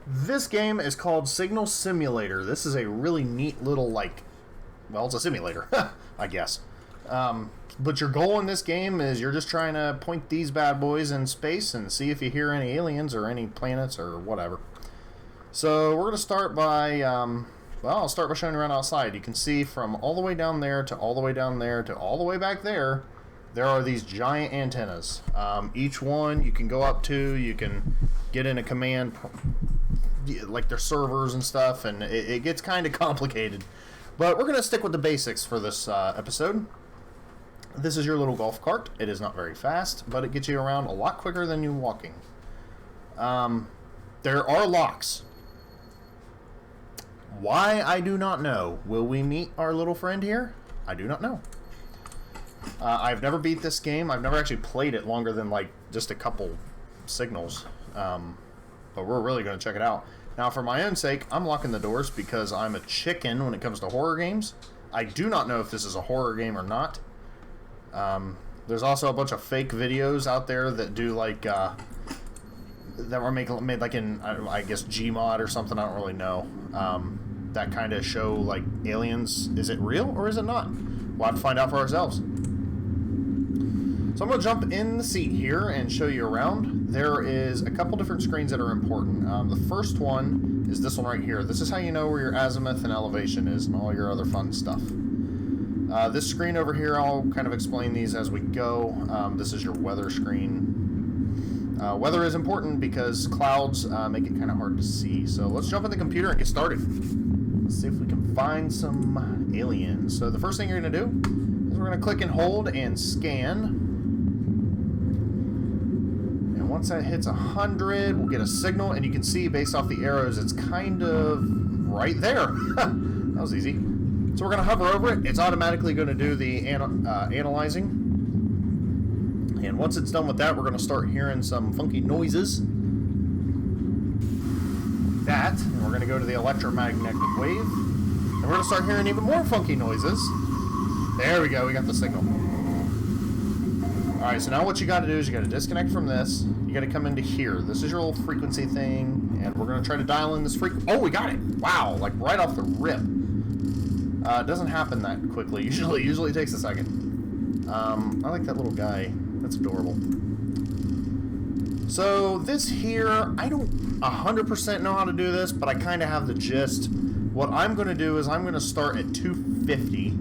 This game is called Signal Simulator. This is a really neat little, well, it's a simulator, I guess. But your goal in this game is you're just trying to point these bad boys in space and see if you hear any aliens or any planets or whatever. So we're going to start by, I'll start by showing you around outside. You can see from all the way down there to all the way down there to all the way back there, there are these giant antennas. Each one you can go up to, you can get in a command, like their servers and stuff, and it gets kind of complicated. But we're going to stick with the basics for this episode. This is your little golf cart. It is not very fast, but it gets you around a lot quicker than you walking. There are locks. Why, I do not know. Will we meet our little friend here? I do not know. I've never beat this game. I've never actually played it longer than just a couple signals. But we're really going to check it out. Now, for my own sake, I'm locking the doors because I'm a chicken when it comes to horror games. I do not know if this is a horror game or not. There's also a bunch of fake videos out there that do that were made like in, I guess, Gmod or something. I don't really know. That kind of show aliens. Is it real or is it not? We'll have to find out for ourselves. So I'm going to jump in the seat here and show you around. There is a couple different screens that are important. The first one is this one right here. This is how you know where your azimuth and elevation is and all your other fun stuff. This screen over here, I'll kind of explain these as we go. This is your weather screen. Weather is important because clouds make it kind of hard to see. So let's jump in the computer and get started. Let's see if we can find some aliens. So the first thing you're going to do is we're going to click and hold and scan. And once that hits 100, we'll get a signal. And you can see based off the arrows, it's kind of right there. That was easy. So we're going to hover over it. It's automatically going to do the analyzing. And once it's done with that, we're going to start hearing some funky noises. And we're going to go to the electromagnetic wave. And we're going to start hearing even more funky noises. There we go. We got the signal. Alright, so now what you got to do is you got to disconnect from this. You got to come into here. This is your little frequency thing. And we're going to try to dial in this frequency. Oh, we got it. Wow. Right off the rip. It doesn't happen that quickly. Usually it takes a second. I like that little guy. That's adorable. So this here, I don't 100% know how to do this, but I kind of have the gist. What I'm going to do is I'm going to start at 250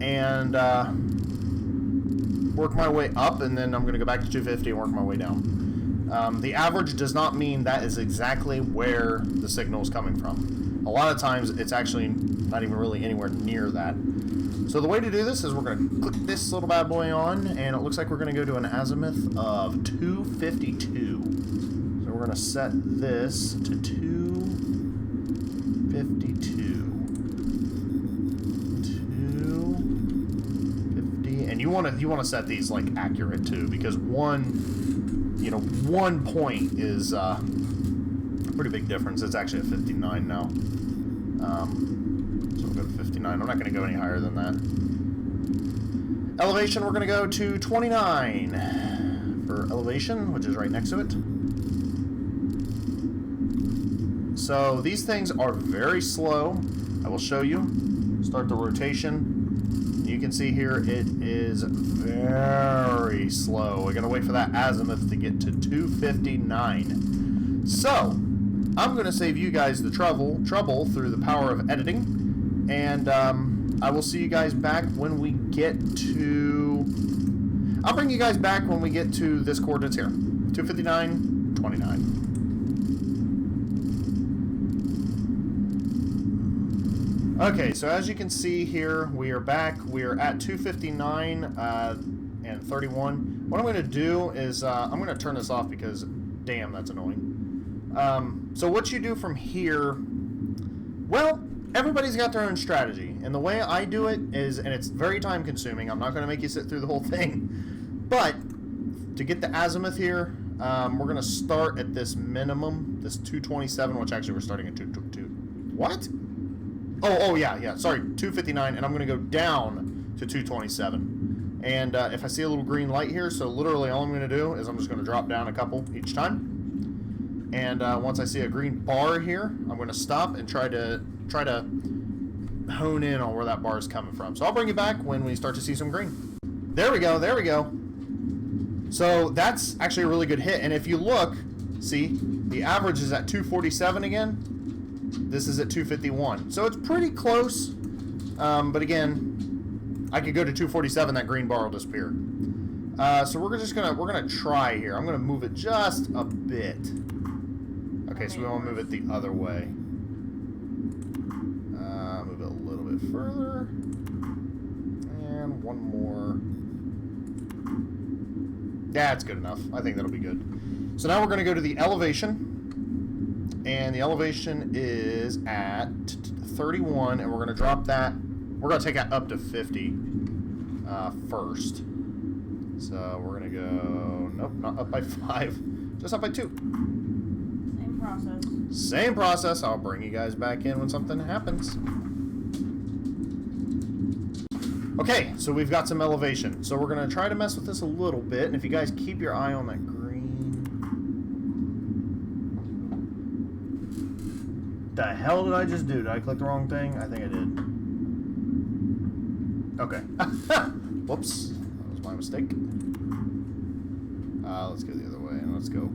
and work my way up, and then I'm going to go back to 250 and work my way down. The average does not mean that is exactly where the signal is coming from. A lot of times it's actually not even really anywhere near that. So the way to do this is we're going to click this little bad boy on, and it looks like we're going to go to an azimuth of 252. So we're going to set this to 252. 250, and you want to set these accurate too, because one point is a pretty big difference. It's actually at 59 now. So we'll go to 59. I'm not going to go any higher than that. Elevation, we're going to go to 29 for elevation, which is right next to it. So these things are very slow. I will show you. Start the rotation. You can see here it is very slow. We're going to wait for that azimuth to get to 259. So I'm going to save you guys the trouble through the power of editing, and I will see you guys back when we get to... I'll bring you guys back when we get to this coordinates here. 259, 29. Okay, so as you can see here, we are back. We are at 259 and 31. What I'm going to do is I'm going to turn this off because, damn, that's annoying. So what you do from here, well, everybody's got their own strategy, and the way I do it is, and it's very time consuming, I'm not going to make you sit through the whole thing, but to get the azimuth here, we're going to start at this minimum, this 227, which actually we're starting at 222. What? Oh yeah, sorry, 259, and I'm going to go down to 227. And if I see a little green light here, so literally all I'm going to do is I'm just going to drop down a couple each time. And once I see a green bar here, I'm going to stop and try to hone in on where that bar is coming from. So I'll bring you back when we start to see some green. There we go. There we go. So that's actually a really good hit. And if you look, see, the average is at 247 again. This is at 251. So it's pretty close. But again, I could go to 247. That green bar will disappear. So we're gonna try here. I'm gonna move it just a bit. Okay, so we want to move it the other way. Move it a little bit further. And one more. Yeah, it's good enough. I think that'll be good. So now we're going to go to the elevation. And the elevation is at 31. And we're going to drop that. We're going to take that up to 50 first. So we're going to go... Nope, not up by 5. Just up by 2. Same process. Same process. I'll bring you guys back in when something happens. Okay, so we've got some elevation. So we're going to try to mess with this a little bit. And if you guys keep your eye on that green... The hell did I just do? Did I click the wrong thing? I think I did. Okay. Whoops. That was my mistake. Let's go the other way. And let's go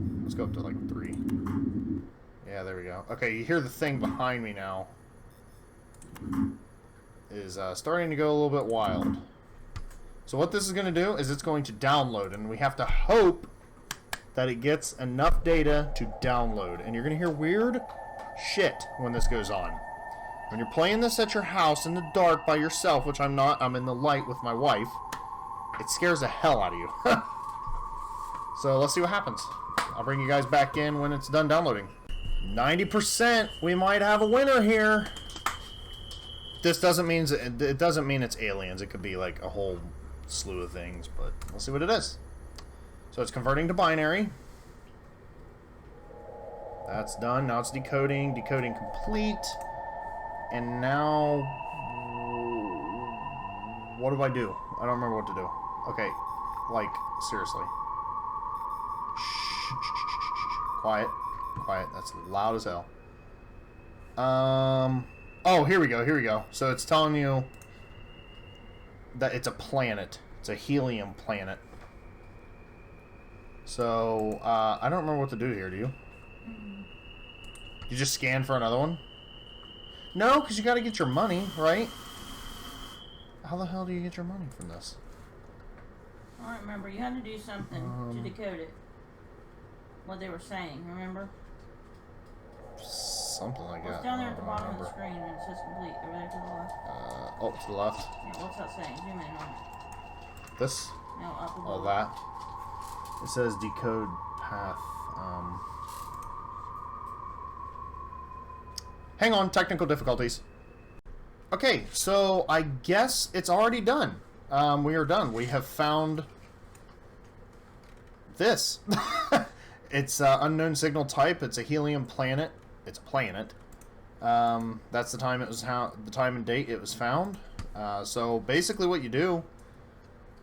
up to like 3. Yeah, there we go. Okay, you hear the thing behind me now. Is starting to go a little bit wild. So what this is going to do is it's going to download, and we have to hope that it gets enough data to download. And you're going to hear weird shit when this goes on. When you're playing this at your house in the dark by yourself, which I'm not, I'm in the light with my wife, it scares the hell out of you. So let's see what happens. I'll bring you guys back in when it's done downloading. 90%, we might have a winner here. This doesn't mean it's aliens. It could be like a whole slew of things, but we'll see what it is. So it's converting to binary. That's done. Now it's decoding. Decoding complete. And now, what do I do? I don't remember what to do. Okay, like seriously. Shh. Quiet. Quiet. That's loud as hell. Oh, here we go. So it's telling you that it's a planet. It's a helium planet. So, I don't remember what to do here, do you? You just scan for another one? No, because you gotta get your money, right? How the hell do you get your money from this? I don't remember. You had to do something to decode it. What they were saying, remember? Something like that. It's down there at the bottom of the screen and it says complete. Over there to the left. Oh, to the left. Yeah, what's that saying? Zoom in on it. This? No, up above. All that. It says decode path. Hang on, technical difficulties. Okay, so I guess it's already done. We are done. We have found this. It's unknown signal type. It's a helium planet. It's a planet. That's the time the time and date it was found. So basically, what you do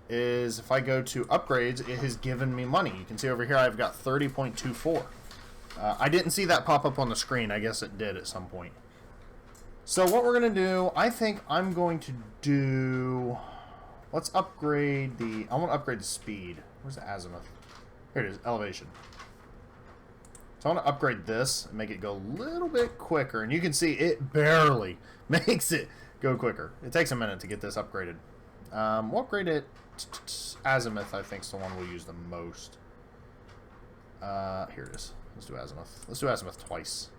is, if I go to upgrades, it has given me money. You can see over here I've got 30.24. I didn't see that pop up on the screen. I guess it did at some point. So what we're gonna do, I think I'm going to do. Let's upgrade the. I want to upgrade the speed. Where's the azimuth? Here it is, elevation. So I want to upgrade this and make it go a little bit quicker. And you can see it barely makes it go quicker. It takes a minute to get this upgraded. We'll upgrade it. Azimuth, I think, is the one we'll use the most. Here it is. Let's do azimuth. Let's do azimuth twice.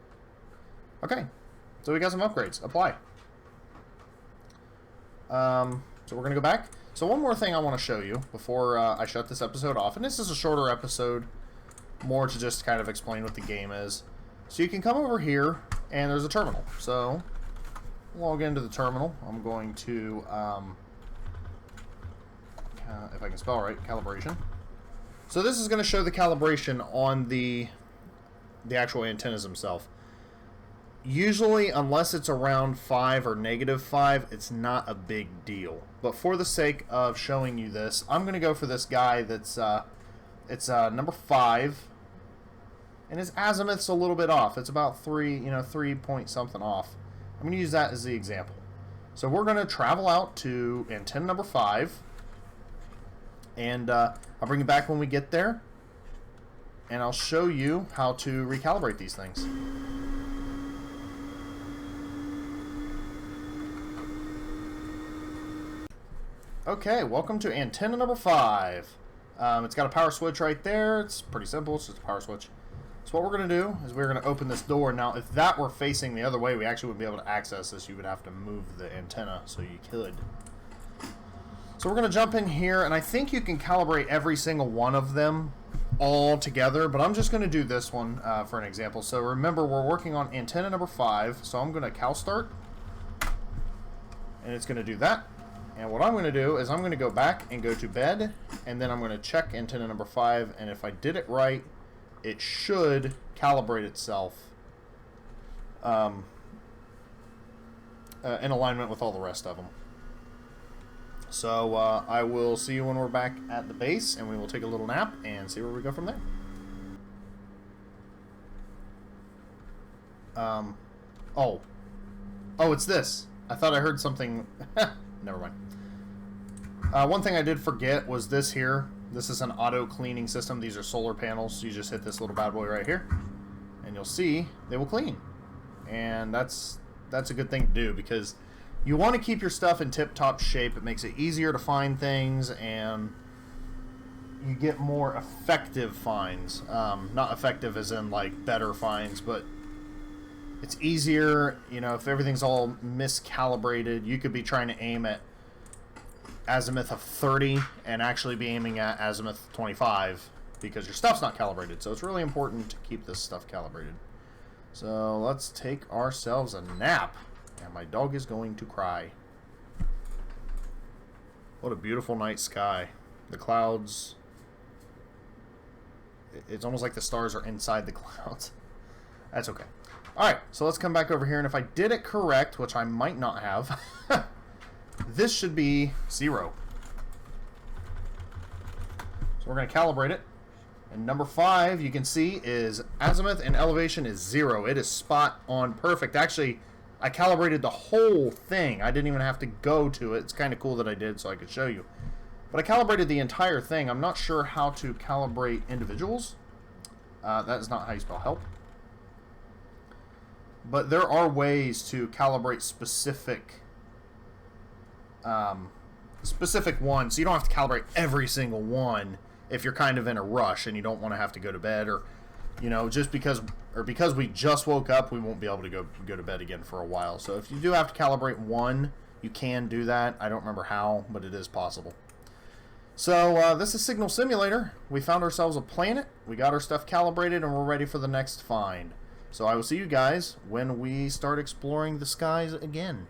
Okay. So we got some upgrades. Apply. So we're going to go back. So one more thing I want to show you before I shut this episode off. And this is a shorter episode. More to just kind of explain what the game is. So you can come over here, and there's a terminal. So, log into the terminal. I'm going to, if I can spell right, calibration. So this is going to show the calibration on the actual antennas themselves. Usually, unless it's around 5 or -5, it's not a big deal. But for the sake of showing you this, I'm going to go for this guy that's, it's number 5. and his azimuth's a little bit off. It's about 3 point something off. I'm going to use that as the example. So we're going to travel out to antenna number 5, and I'll bring you back when we get there, and I'll show you how to recalibrate these things. Okay, welcome to antenna number 5. It's got a power switch right there. It's pretty simple. It's just a power switch. So what we're going to do is we're going to open this door. Now, if that were facing the other way, we actually wouldn't be able to access this. You would have to move the antenna so you could. So we're going to jump in here, and I think you can calibrate every single one of them all together, but I'm just going to do this one for an example. So remember, we're working on antenna number 5, so I'm going to cal start, and it's going to do that. And what I'm going to do is I'm going to go back and go to bed, and then I'm going to check antenna number 5, and if I did it right, it should calibrate itself in alignment with all the rest of them. So I will see you when we're back at the base, and we will take a little nap and see where we go from there. Oh, it's this. I thought I heard something. Never mind. One thing I did forget was this here. This is an auto cleaning system. These are solar panels. So you just hit this little bad boy right here, and you'll see they will clean. And that's a good thing to do, because you want to keep your stuff in tip-top shape. It makes it easier to find things, and you get more effective finds. Not effective as in like better finds, but it's easier. You know, if everything's all miscalibrated, you could be trying to aim at azimuth of 30 and actually be aiming at azimuth 25 because your stuff's not calibrated. So it's really important to keep this stuff calibrated. So let's take ourselves a nap, and my dog is going to cry. What a beautiful night sky. The clouds, it's almost like the stars are inside the clouds. That's okay. Alright, so let's come back over here, and if I did it correct, which I might not have, this should be 0. So we're going to calibrate it. And number 5, you can see, is azimuth and elevation is 0. It is spot on perfect. Actually, I calibrated the whole thing. I didn't even have to go to it. It's kind of cool that I did so I could show you. But I calibrated the entire thing. I'm not sure how to calibrate individuals. That is not how you spell help. But there are ways to calibrate specific ones. So you don't have to calibrate every single one if you're kind of in a rush and you don't want to have to go to bed, or just because we just woke up, we won't be able to go to bed again for a while. So if you do have to calibrate one, you can do that. I don't remember how, but it is possible. So this is Signal Simulator. We found ourselves a planet, we got our stuff calibrated, and we're ready for the next find. So I will see you guys when we start exploring the skies again.